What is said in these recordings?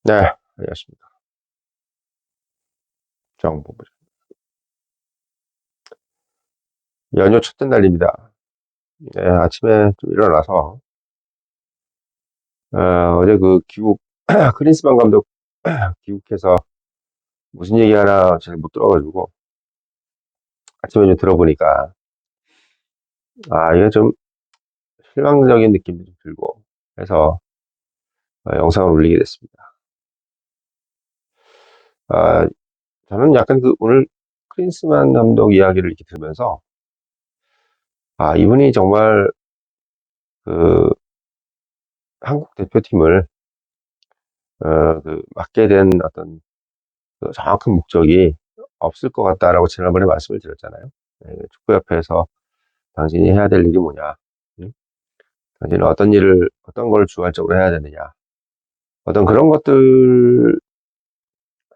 네, 안녕하십니까. 정보부 연휴 첫째 날입니다. 네, 아침에 좀 일어나서, 어제 그 귀국, 크린스만 감독 귀국해서 무슨 얘기 하나 잘 못 들어가지고, 아침에 좀 들어보니까, 이게 좀 실망적인 느낌도 좀 들고, 해서 영상을 올리게 됐습니다. 아, 저는 약간 오늘 크린스만 감독 이야기를 이렇게 들으면서, 이분이 정말 그 한국 대표팀을, 맡게 된 어떤 그 정확한 목적이 없을 것 같다라고 지난번에 말씀을 드렸잖아요. 축구협회에서 당신이 해야 될 일이 뭐냐? 응? 당신은 어떤 걸 주관적으로 해야 되느냐? 어떤 그런 것들을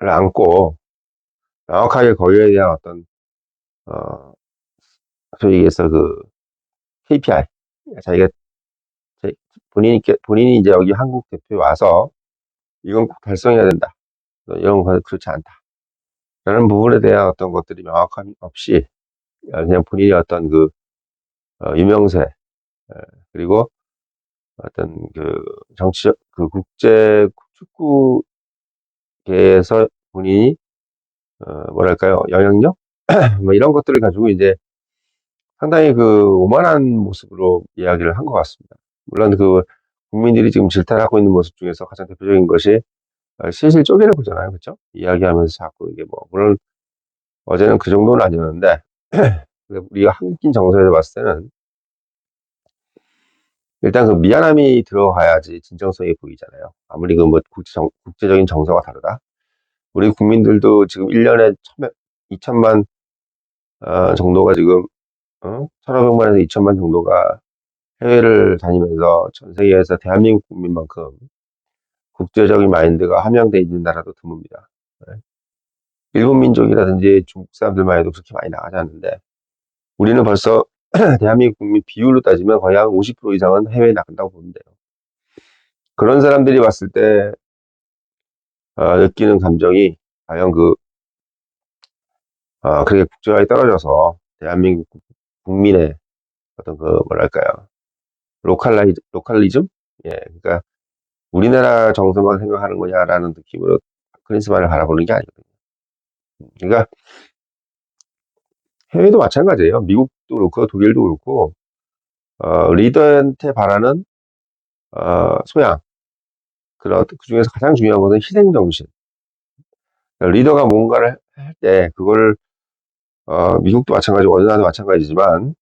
안고 명확하게 거기에 대한 어떤, 어, 소위 얘기해서 KPI. 자기가, 제- 본인이 이제 여기 한국 대표에 와서 이건 꼭 달성해야 된다. 이런 건 그렇지 않다. 라는 부분에 대한 어떤 것들이 명확함 없이 그냥 본인이 어떤 유명세, 그리고 어떤 정치적, 국제 축구계에서 본인이, 뭐랄까요, 영향력? 뭐 이런 것들을 가지고 이제 상당히 오만한 모습으로 이야기를 한 것 같습니다. 물론 국민들이 지금 질타하고 있는 모습 중에서 가장 대표적인 것이 실실 쪼개려보잖아요. 그죠? 이야기하면서 자꾸 이게 뭐, 물론 어제는 그 정도는 아니었는데, 우리가 한국인 정서에서 봤을 때는 일단 미안함이 들어가야지 진정성이 보이잖아요. 아무리 국제적인 정서가 다르다. 우리 국민들도 지금 1년에 2천만 정도가 지금 1,500만에서 2천만 정도가 해외를 다니면서 전 세계에서 대한민국 국민만큼 국제적인 마인드가 함양돼 있는 나라도 드뭅니다. 네. 일본 민족이라든지 중국 사람들만 해도 그렇게 많이 나가지 않는데 우리는 벌써 대한민국 국민 비율로 따지면 거의 한 50% 이상은 해외에 나간다고 보면 돼요. 그런 사람들이 봤을 때 느끼는 감정이 과연 그게 국제화에 떨어져서 대한민국 국민의 어떤 뭐랄까요, 로컬리즘? 예, 그러니까 우리나라 정서만 생각하는 거냐라는 느낌으로 크리스마를 바라보는 게 아니거든요. 그러니까 해외도 마찬가지예요. 미국도 그렇고 독일도 그렇고 리더한테 바라는 소양, 그 중에서 가장 중요한 것은 희생 정신. 그러니까 리더가 뭔가를 할 때 그걸 미국도 마찬가지고 어느 나라도 마찬가지지만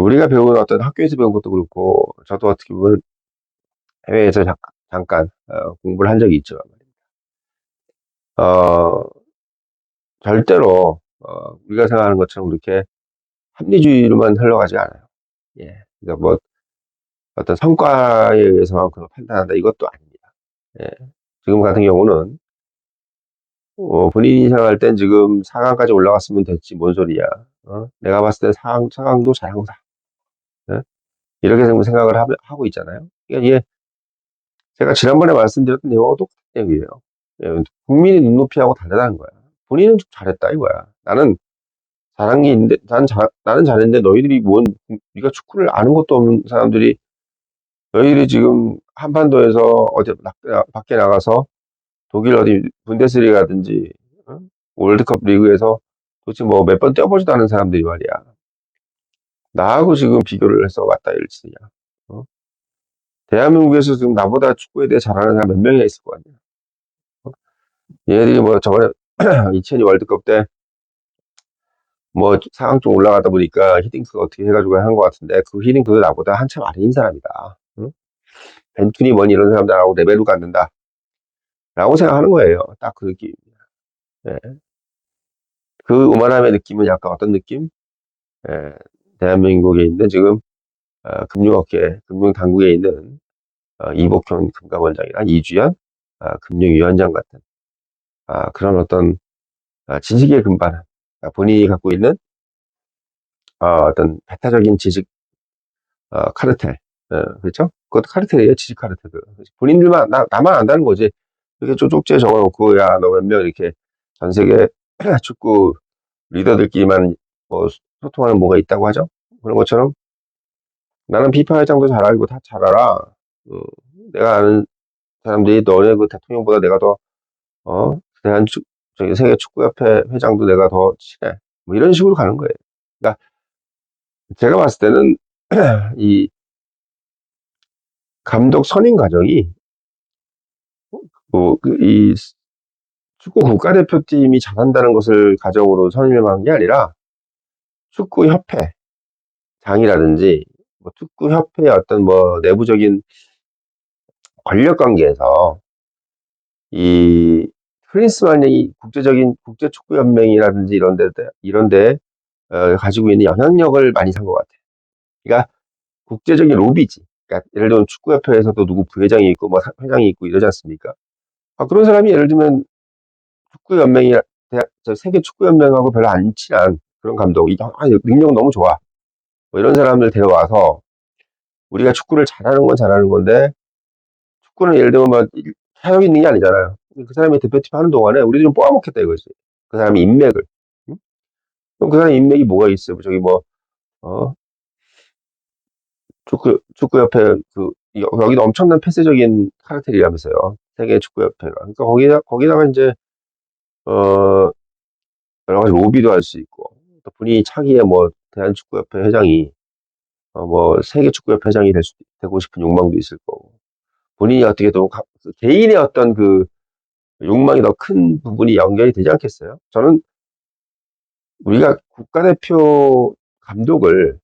우리가 배운 어떤 학교에서 배운 것도 그렇고 저도 어떻게 보면 해외에서 잠깐 공부를 한 적이 있죠. 어, 절대로 우리가 생각하는 것처럼 그렇게 합리주의로만 흘러가지 않아요. 예, 그러니까 뭐 어떤 성과에 의해서만 그걸 판단한다 이것도 아닙니다. 예, 지금 같은 경우는 본인이 생각할 땐 지금 4강까지 올라갔으면 됐지 뭔 소리야. 내가 봤을 때 4강도 잘한 거다. 예? 이렇게 생각을 하고 있잖아요. 그러니까 이게 제가 지난번에 말씀드렸던 내용하고 똑같은 얘기예요. 예, 국민이 눈높이하고 다르다는 거야. 본인은 좀 잘했다 이거야. 나는 잘한 게 있는데, 나는 잘했는데 너희들이 네가 축구를 아는 것도 없는 사람들이 너희들이 지금 한반도에서 어디 밖에 나가서 독일 어디 분데스리가든지 어? 월드컵 리그에서 도대체 뭐 몇 번 뛰어보지도 않은 사람들이 말이야. 나하고 지금 비교를 해서 왔다 이러지냐. 어? 대한민국에서 지금 나보다 축구에 대해 잘하는 사람 몇 명이나 있을 거 아니야. 어? 얘들이 뭐 저번에 2002 월드컵 때 뭐 4강 좀 올라가다 보니까 히딩크가 어떻게 해가지고 한 것 같은데 그 히딩크도 나보다 한참 아래인 사람이다. 응? 벤투니 뭐니 이런 사람들하고 레벨로가 안 된다. 라고 생각하는 거예요. 딱 그 느낌. 예. 그 오만함의 느낌은 약간 어떤 느낌? 예. 대한민국에 있는 지금 금융업계, 금융당국에 있는 이복현 금감원장이나 이주연 금융위원장 같은 그런 어떤 지식의 근반, 본인이 갖고 있는 어떤 배타적인 지식 카르텔, 그렇죠? 그것도 카르텔이에요, 지식 카르텔. 본인들만, 나만 안다는 거지. 이렇게 쪽지에 적어놓고, 야, 너 몇 명 이렇게 전 세계 축구 리더들끼리만 뭐 소통하는 뭐가 있다고 하죠? 그런 것처럼 나는 피파 회장도 잘 알고 다 잘 알아. 어, 내가 아는 사람들이 너네 그 대통령보다 내가 더, 대한 저기 세계 축구협회 회장도 내가 더 친해. 뭐 이런 식으로 가는 거예요. 그러니까 제가 봤을 때는 이 감독 선임 과정이 이 축구 국가대표팀이 잘한다는 것을 가정으로 선임한 게 아니라 축구협회장이라든지 뭐 축구협회의 어떤 뭐 내부적인 권력 관계에서 이 프린스만이 국제적인 국제축구연맹이라든지 이런데 가지고 있는 영향력을 많이 산 것 같아요. 그러니까 국제적인 로비지. 그러니까 예를 들면 축구협회에서도 누구 부회장이 있고 뭐 회장이 있고 이러지 않습니까? 그런 사람이 예를 들면 축구연맹이 세계 축구연맹하고 별로 안 친한 그런 감독, 능력 너무 좋아. 뭐 이런 사람들 데려와서 우리가 축구를 잘하는 건 잘하는 건데 축구는 예를 들면 뭐 타격 있는 게 아니잖아요. 그 사람이 대표팀 하는 동안에 우리 좀 뽑아먹겠다 이거지. 그 사람의 인맥을. 응? 그럼 그 사람 인맥이 뭐가 있어요? 저기 뭐 어, 축구협회 여기도 엄청난 폐쇄적인 카르텔이라면서요. 세계 축구협회가. 그러니까 거기다가 이제 어 여러 가지 로비도 할 수 있고 또 본인이 차기에 뭐 대한축구협회 회장이 뭐 세계축구협회 회장이 되고 싶은 욕망도 있을 거고 본인이 어떻게 또 개인의 어떤 그 욕망이 더 큰 부분이 연결이 되지 않겠어요? 저는 우리가 국가대표 감독을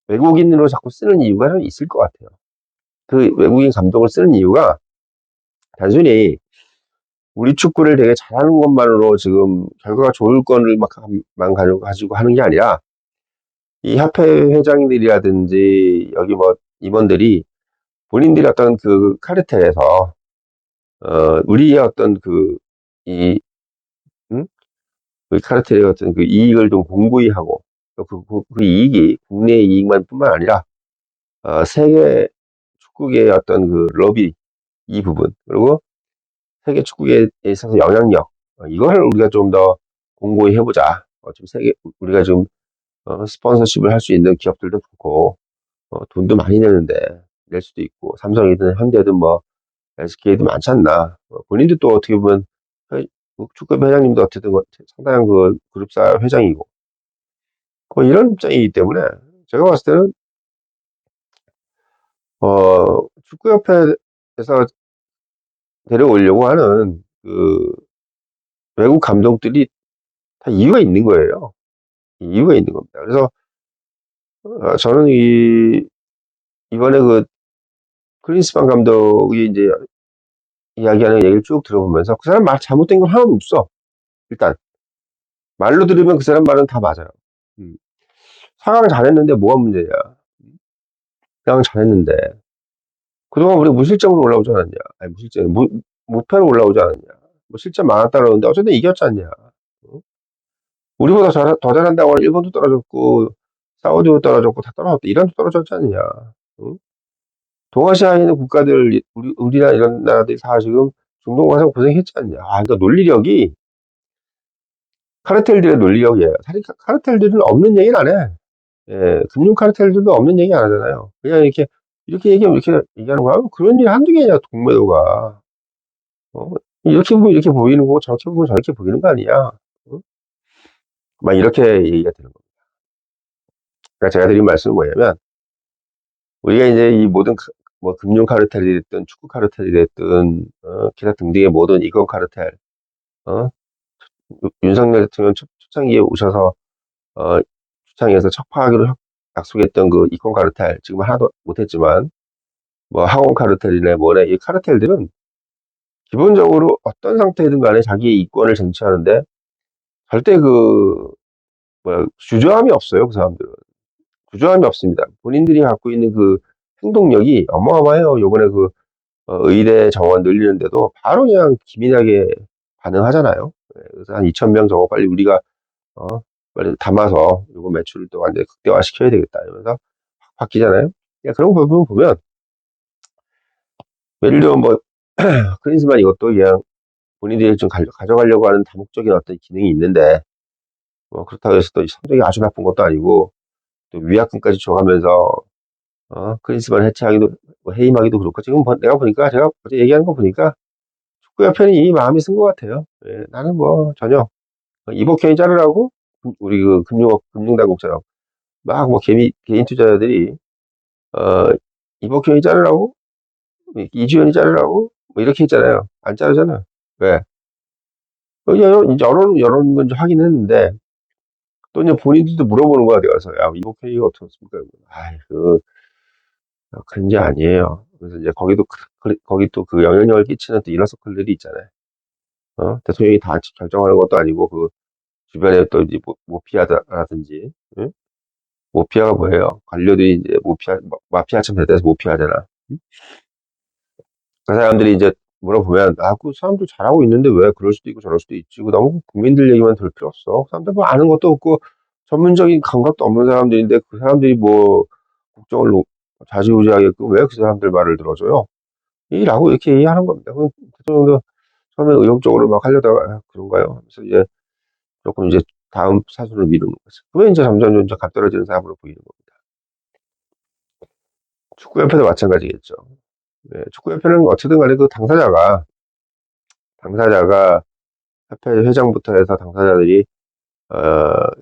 외국인으로 자꾸 쓰는 이유가 좀 있을 것 같아요. 그 외국인 감독을 쓰는 이유가 단순히 우리 축구를 되게 잘하는 것만으로 지금 결과가 좋을 거를 만 가지고 하는 게 아니라 이 협회 회장들이라든지 여기 뭐 임원들이 본인들이 어떤 그 카르텔에서 우리의 어떤 음? 그 카르텔의 어떤 그 이익을 좀 공고히 하고 그 이익이 국내 이익만 뿐만 아니라 세계 축구계의 어떤 그 러비 이 부분 그리고 세계 축구계에 있어서 영향력 이거를 우리가 좀 더 공고히 해보자. 좀 우리가 좀 스폰서십을 할 수 있는 기업들도 많고 돈도 많이 내는데 낼 수도 있고 삼성이든 현대든 뭐 SK도 많지 않나. 본인도 또 어떻게 보면 축구 회장님도 어쨌든 상당한 그 그룹사 회장이고 이런 입장이기 때문에 제가 봤을 때는 축구협회에서 데려오려고 하는 그 외국 감독들이 다 이유가 있는 거예요. 이유가 있는 겁니다. 그래서 저는 이번에 그 클린스만 감독이 이제 이야기하는 얘기를 쭉 들어보면서 그 사람 말 잘못된 건 하나도 없어. 일단 말로 들으면 그 사람 말은 다 맞아요. 음. 4강 잘했는데 뭐가 문제냐? 4강 잘했는데 그동안 우리 무실점으로 올라오지 않았냐? 아니 무실점 무패로 올라오지 않았냐? 뭐 실점 많았다 그러는데 어쨌든 이겼지 않냐? 어? 우리보다 더 잘한다고 하는 일본도 떨어졌고 사우디도 떨어졌고 다 떨어졌다. 이란도 떨어졌지 않느냐? 어? 동아시아에 있는 국가들 우리나 이런 나라들이 다 지금 중동 가서 고생했지 않냐? 그러니까 논리력이 카르텔들의 논리력이에요. 사실 카르텔들은 없는 얘기는 안 해. 예, 금융 카르텔들도 없는 얘기 안 하잖아요. 그냥 이렇게 얘기하면 이렇게 얘기하는 거야. 그런 일이 한두 개냐, 동매도가. 어? 이렇게 보면 이렇게 보이는 거고, 저렇게 보면 저렇게 보이는 거 아니야. 막 이렇게 얘기가 되는 겁니다. 그러니까 제가 드린 말씀은 뭐냐면, 우리가 이제 이 모든 뭐 금융 카르텔이 됐든 축구 카르텔이 됐든, 기타 등등의 모든 이권 카르텔, 어? 윤석열 대통령 초창기에 오셔서, 초창기에서 척파하기로 약속했던 그 이권 카르텔, 지금 하나도 못했지만, 뭐 학원 카르텔이네 뭐네 이 카르텔들은 기본적으로 어떤 상태든 간에 자기의 이권을 쟁취하는데 절대 주저함이 없어요. 그 사람들은 주저함이 없습니다. 본인들이 갖고 있는 그 행동력이 어마어마해요. 요번에 의대 정원 늘리는데도 바로 그냥 기민하게 반응하잖아요. 그래서 한 2,000명 저거 빨리 우리가 어, 빨리 담아서 요거 매출을 또 완전히 극대화 시켜야 되겠다 이러면서 확 바뀌잖아요. 그냥 그런 부분 보면 예를 들면 뭐, 크리스만 이것도 그냥 본인들이 좀 가져가려고 하는 다목적인 어떤 기능이 있는데, 뭐 그렇다고 해서 또 성적이 아주 나쁜 것도 아니고, 또 위약금까지 줘가면서, 크리스만 해체하기도, 뭐 해임하기도 그렇고, 지금 내가 보니까, 제가 어제 얘기하는 거 보니까, 축구협회는 이미 마음이 쓴 것 같아요. 예, 나는 뭐, 전혀, 이복현이 자르라고, 우리 그 금융당국처럼, 막 뭐 개인 투자자들이, 어, 이복현이 자르라고, 이주연이 자르라고, 뭐 이렇게 했잖아요. 안 자르잖아. 왜? 여론 건지 확인했는데, 또 이제 본인들도 물어보는 거야, 내가 가서. 야, 이복현이가 어떻습니까? 아이, 그런 게 아니에요. 그래서 이제 거기 또 그 영향력을 끼치는 또 이너서클들이 있잖아요. 대통령이 다 결정하는 것도 아니고, 그 주변에 또 이제 모피아라든지, 응? 모피아가 뭐예요? 관료들이 이제 마피아처럼 대해서 모피아잖아. 응? 그 사람들이 이제 물어보면, 그 사람들 잘하고 있는데 왜 그럴 수도 있고 저럴 수도 있지. 그 너무 국민들 얘기만 들을 필요 없어. 그 사람들 뭐 아는 것도 없고, 전문적인 감각도 없는 사람들인데, 그 사람들이 뭐, 국정을 좌지우지하게끔 왜 그 사람들 말을 들어줘요? 라고 이렇게 얘기하는 겁니다. 그 대통령도 처음에 의욕적으로 막 하려다가, 그런가요? 그래서 이제 조금 이제 다음 사수를 미루는 거죠. 그게 이제 점점 값떨어지는 사람으로 보이는 겁니다. 축구협회도 마찬가지겠죠. 네, 축구협회는 어쨌든 간에 그 당사자가 협회 회장부터 해서 당사자들이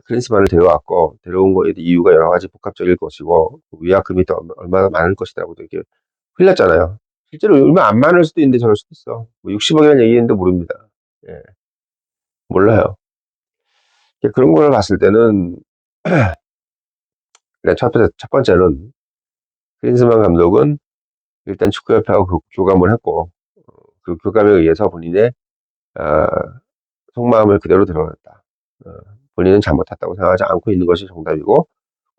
크리스만을 데려온 거에 이유가 여러 가지 복합적일 것이고 그 위약금이 또 얼마나 많을 것이라고 이렇게 흘렸잖아요. 실제로 얼마 안 많을 수도 있는데 저럴 수도 있어. 뭐 60억이라는 얘기했는데 모릅니다. 예, 몰라요. 그런 걸 봤을 때는 일단 첫 번째는 크리스만 감독은 일단 축구협회하고 교감을 했고 그 교감에 의해서 본인의 어, 속마음을 그대로 드러냈다. 어, 본인은 잘못했다고 생각하지 않고 있는 것이 정답이고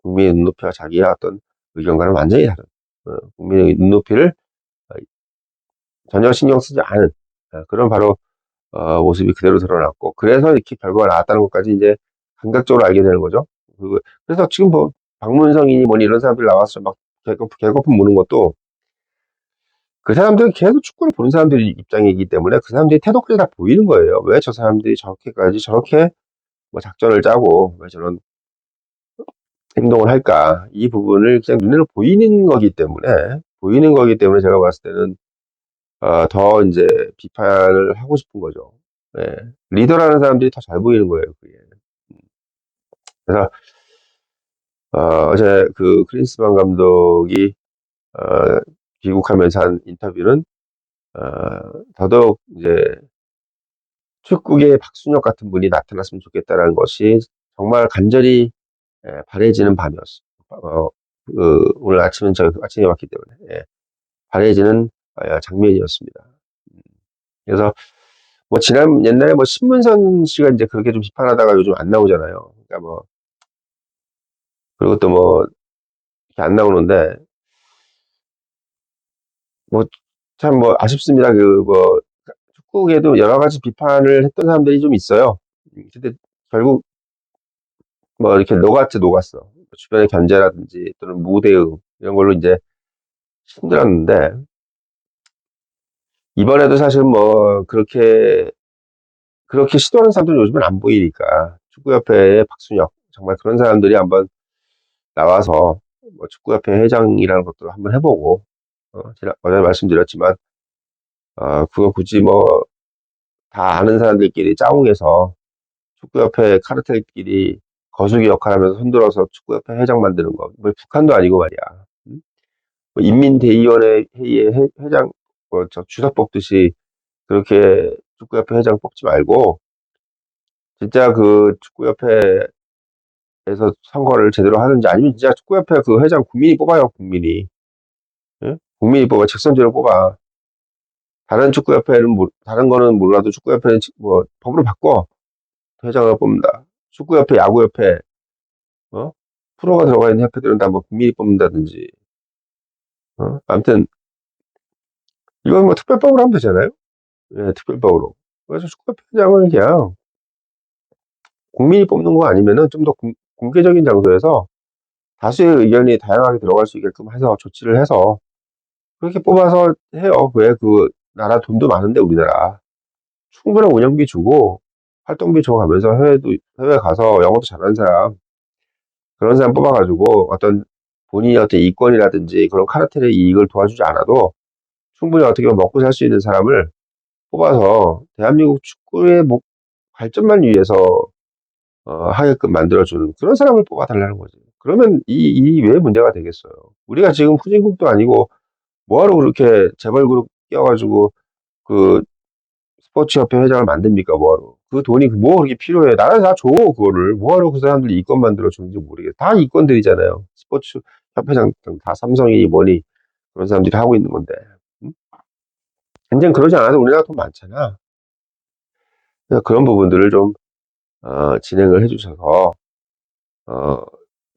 국민의 눈높이와 자기의 어떤 의견과는 완전히 다른 국민의 눈높이를 어, 전혀 신경 쓰지 않은 그런 바로 모습이 그대로 드러났고 그래서 이렇게 결과가 나왔다는 것까지 이제 감각적으로 알게 되는 거죠. 그래서 지금 뭐 박문성이니 뭐니 이런 사람들 나와서 막 개거품 무는 것도 그 사람들은 계속 축구를 보는 사람들이 입장이기 때문에 그 사람들이 태도까지 다 보이는 거예요. 왜 저 사람들이 저렇게 뭐 작전을 짜고 왜 저런 행동을 할까? 이 부분을 그냥 눈으로 보이는 거기 때문에 제가 봤을 때는 더 이제 비판을 하고 싶은 거죠. 네. 리더라는 사람들이 더 잘 보이는 거예요, 그게. 그래서 어제 그 크린스만 감독이 어, 귀국하면서 한 인터뷰는 더더욱 이제 축구계의 박순혁 같은 분이 나타났으면 좋겠다라는 것이 정말 간절히 바래지는 밤이었어. 오늘 아침은 저 아침에 왔기 때문에 바래지는 장면이었습니다. 그래서 뭐 옛날에 뭐 신문선 씨가 이제 그렇게 좀 비판하다가 요즘 안 나오잖아요. 그러니까 뭐 그리고 또 뭐 이렇게 안 나오는데 뭐 참 뭐 아쉽습니다. 그 뭐 축구계도 여러 가지 비판을 했던 사람들이 좀 있어요. 근데 결국 뭐 이렇게 녹았어. 주변의 견제라든지 또는 무대응 이런 걸로 이제 힘들었는데 이번에도 사실 뭐 그렇게 시도하는 사람들은 요즘은 안 보이니까 축구협회의 박순혁 정말 그런 사람들이 한번 나와서 뭐 축구협회 회장이라는 것도 한번 해보고 제가 어제 말씀드렸지만 그거 굳이 뭐 다 아는 사람들끼리 짜웅해서 축구협회 카르텔끼리 거수기 역할하면서 손들어서 축구협회 회장 만드는 거. 뭐 북한도 아니고 말이야. 응? 뭐 인민대의원회 회의의 회장, 저 주석 뽑듯이 그렇게 축구협회 회장 뽑지 말고, 진짜 그 축구협회에서 선거를 제대로 하는지 아니면 진짜 축구협회 그 회장 국민이 뽑아요, 국민이. 응? 국민이 뽑아, 직선제로 뽑아. 다른 거는 몰라도 축구협회는 뭐 법으로 바꿔. 회장을 뽑는다. 축구협회, 야구협회, 어? 프로가 들어가 있는 협회들은 다 뭐 국민이 뽑는다든지. 아무튼 이건 뭐 특별법으로 하면 되잖아요. 예, 특별법으로. 그래서 축구협회장을 그냥 국민이 뽑는 거 아니면은 좀 더 공개적인 장소에서 다수의 의견이 다양하게 들어갈 수 있게끔 해서 조치를 해서 그렇게 뽑아서 해요. 왜 그 나라 돈도 많은데 우리나라 충분한 운영비 주고 활동비 줘가면서 해외 가서 영어도 잘하는 사람 그런 사람 뽑아가지고 어떤 본인이 어떤 이권이라든지 그런 카르텔의 이익을 도와주지 않아도 충분히 어떻게 보면 먹고 살 수 있는 사람을 뽑아서 대한민국 축구의 발전만 위해서 하게끔 만들어주는 그런 사람을 뽑아달라는 거지. 그러면 이 왜 문제가 되겠어요? 우리가 지금 후진국도 아니고 뭐하러 그렇게 재벌 그룹 끼워가지고 그 스포츠협회 회장을 만듭니까? 뭐하러? 그 돈이 뭐 그렇게 필요해? 나라 다 줘, 그거를. 뭐하러 그 사람들이 이권 만들어주는지 모르겠어. 다 이권들이잖아요. 스포츠 협회장 다 삼성이 뭐니 그런 사람들이 하고 있는 건데. 응? 굉장히 그러지 않아도 우리나라 돈 많잖아. 그래서 그런 부분들을 좀 진행을 해주셔서 어,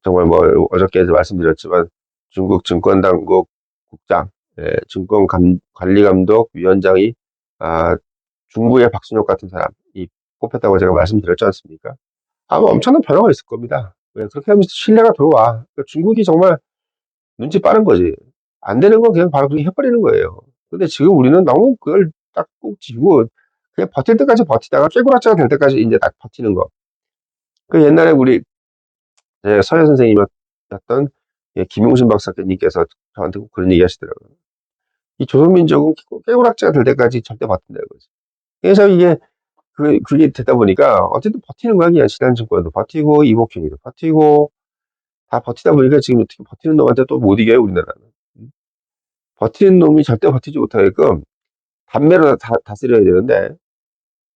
정말 뭐 어저께도 말씀드렸지만 중국 증권당국 국장, 증권관리감독 위원장이 중구의 박순혁 같은 사람이 뽑혔다고 제가 말씀드렸지 않습니까? 아마 엄청난 변화가 있을 겁니다. 왜 그렇게 하면서 신뢰가 들어와. 그러니까 중국이 정말 눈치 빠른 거지. 안 되는 건 그냥 바로 그렇게 해버리는 거예요. 근데 지금 우리는 너무 그걸 딱 꼭 쥐고 그냥 버틸 때까지 버티다가 꾀구락자가 될 때까지 이제 딱 버티는 거. 그 옛날에 우리 서예 선생님이었던 김용신 박사님께서 저한테 꼭 그런 얘기 하시더라고요. 이 조선민족은 깨우락지가 될 때까지 절대 버틴다 이거지. 그래서 이게 그게 되다 보니까 어쨌든 버티는 거야. 그냥 신한증권도 버티고 이복현이도 버티고 다 버티다 보니까 지금 어떻게 버티는 놈한테 또 못 이겨요 우리나라는. 버티는 놈이 절대 버티지 못하게끔 단매로 다스려야 되는데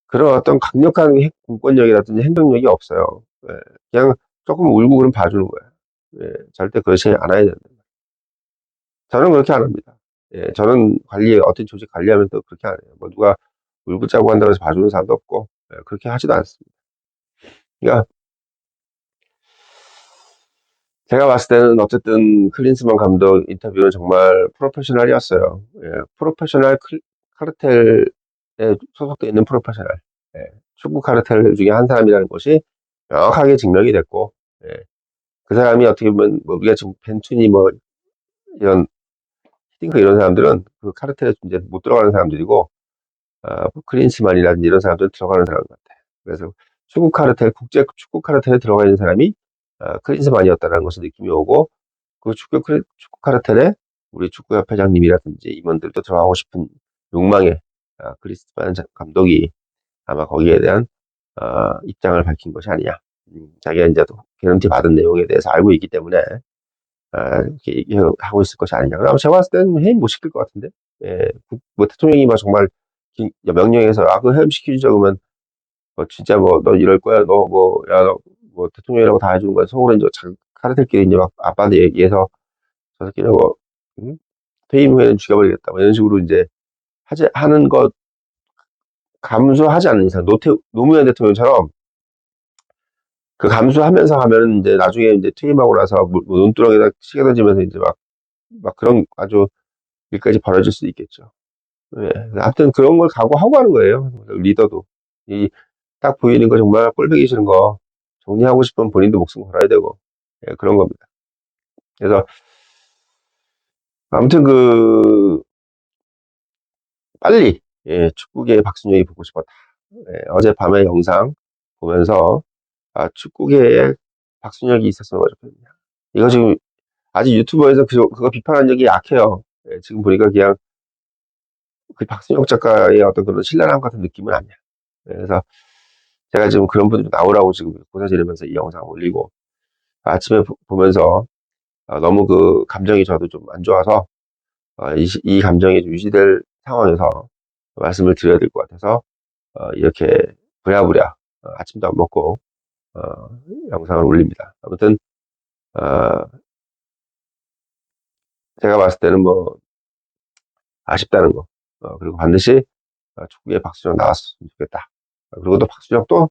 그런 어떤 강력한 공권력이라든지 행정력이 없어요. 예, 그냥 조금 울고 그럼 봐주는 거야. 예, 절대 그렇지 않아야 된다. 저는 그렇게 안 합니다. 예, 저는 어떤 조직 관리하면서 그렇게 안 해요. 뭐 누가 울고 짜고 한다고 해서 봐주는 사람도 없고, 예, 그렇게 하지도 않습니다. 그러니까 제가 봤을 때는 어쨌든 클린스만 감독 인터뷰는 정말 프로페셔널이었어요. 예, 프로페셔널 카르텔에 소속돼 있는 프로페셔널. 예, 축구 카르텔 중에 한 사람이라는 것이 명확하게 증명이 됐고, 예, 그 사람이 어떻게 보면 뭐 우리가 지금 벤투니 뭐 이런 히딩크 이런 사람들은 그 카르텔에 이제 못 들어가는 사람들이고 크린스만이라든지 이런 사람들은 들어가는 사람 같아. 그래서 축구 카르텔, 국제 축구 카르텔에 들어가 있는 사람이 크린스만이었다는 것을 느낌이 오고, 그 축구 카르텔에 우리 축구협회장님이라든지 임원들도 들어가고 싶은 욕망에 크리스만 감독이 아마 거기에 대한 입장을 밝힌 것이 아니냐. 자기가 이제 또 개런티 받은 내용에 대해서 알고 있기 때문에 이렇게 얘기하고 있을 것이 아니냐. 그럼 제가 봤을 때는 해임 못 시킬 것 같은데. 예, 뭐 대통령이 막 정말 명령해서 그 해임 시키자 그러면 진짜 뭐 너 이럴 거야 너 뭐 야 너 뭐 대통령이라고 다 해주는 거야 속으로 이제 카르텔끼리 이제 막 아빠한테 얘기해서 저 새끼는 뭐 응? 퇴임 후에는 죽여버리겠다 뭐 이런 식으로 이제 하는 것 감수하지 않는 이상 노무현 대통령처럼 그 감수하면서 하면 이제 나중에 이제 퇴임하고 나서 뭐 눈두렁에다 시계 던지면서 이제 막 그런 아주 일까지 벌어질 수도 있겠죠. 예. 아무튼 그런 걸 각오하고 하는 거예요. 리더도. 딱 보이는 거 정말 꼴보기 싫은 거 정리하고 싶으면 본인도 목숨 걸어야 되고 예, 그런 겁니다. 그래서 아무튼 빨리 축구계의 박순영이 보고 싶었다. 어젯밤에 영상 보면서 축구계에 박순혁이 있었으면 좋겠냐. 이거 지금 아직 유튜버에서 그거 비판한 적이 약해요. 지금 보니까 그냥 그 박순혁 작가의 어떤 그런 신랄함 같은 느낌은 아니야. 그래서 제가 지금 그런 분들이 나오라고 지금 고사 지르면서 이 영상 올리고 아침에 보면서 너무 그 감정이 저도 좀 안 좋아서 이 감정이 좀 유지될 상황에서 말씀을 드려야 될 것 같아서 이렇게 부랴부랴 아침도 안 먹고 어, 영상을 올립니다. 아무튼 어, 제가 봤을 때는 뭐 아쉽다는 거 그리고 반드시 축구에 박수영 나왔으면 좋겠다. 그리고 또 박수영 또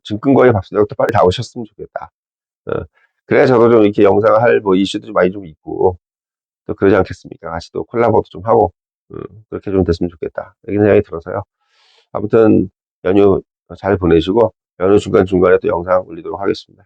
증권거에 박수영 또 빨리 나오셨으면 좋겠다. 어, 그래야 저도 좀 이렇게 영상을 할 뭐 이슈도 좀 많이 좀 있고 또 그러지 않겠습니까? 같이 또 콜라보도 좀 하고 그렇게 좀 됐으면 좋겠다. 이런 생각이 들어서요. 아무튼 연휴 잘 보내시고 연휴 중간중간에 또 영상 올리도록 하겠습니다.